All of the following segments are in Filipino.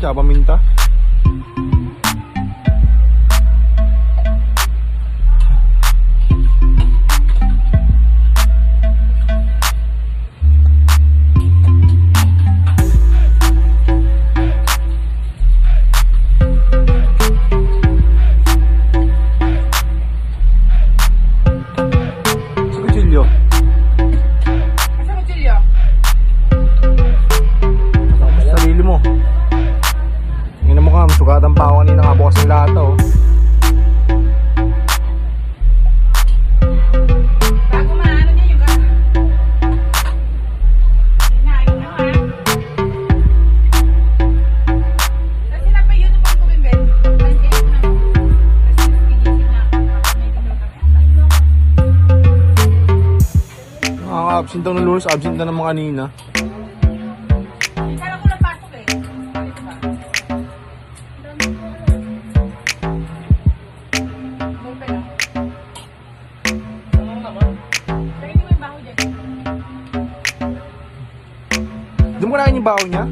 tsaka paminta. Sugatan pa ako kanina, kabukas ng lahat oh. Bago maano niya yung gana. Hinaayos na ha. Kasi na pa yun pa ko bimbet. Nandiyan na. Kasi pigisin na ako. May gano'n kami. Nakaka-absent daw ng Lunes, absent na naman kanina. Kala ko lang pasok eh. Doon mo kinain yung baho niya?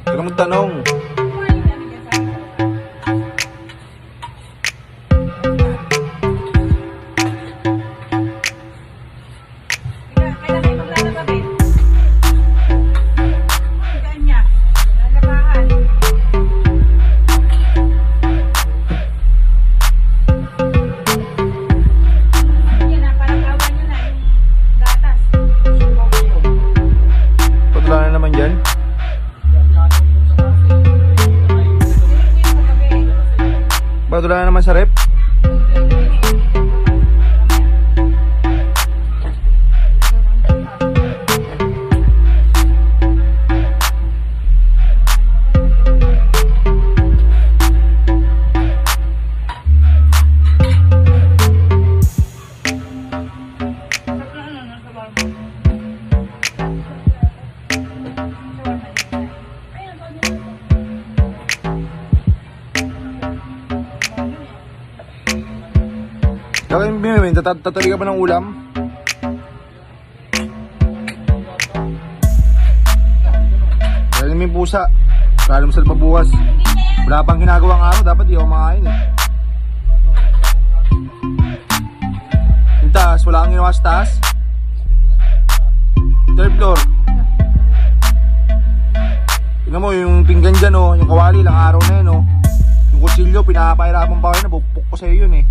Huwag ka magtanong. Wala na naman dyan. Ba't wala na naman sa rep? Kaya yung binimin, tatali ka ba ng ulam? Kaya yung pusa, kaya mo sila pabukas. Wala pang ginagawang araw, dapat di ako makain eh. Yung taas, wala kang ginawa sa taas? Third floor. Tingnan mo yung pinggan dyan oh, yung kawali, ilang araw na yun oh. Yung kutsilyo, pinapahirapan pa kayo, nabupok ko sa'yo yun eh.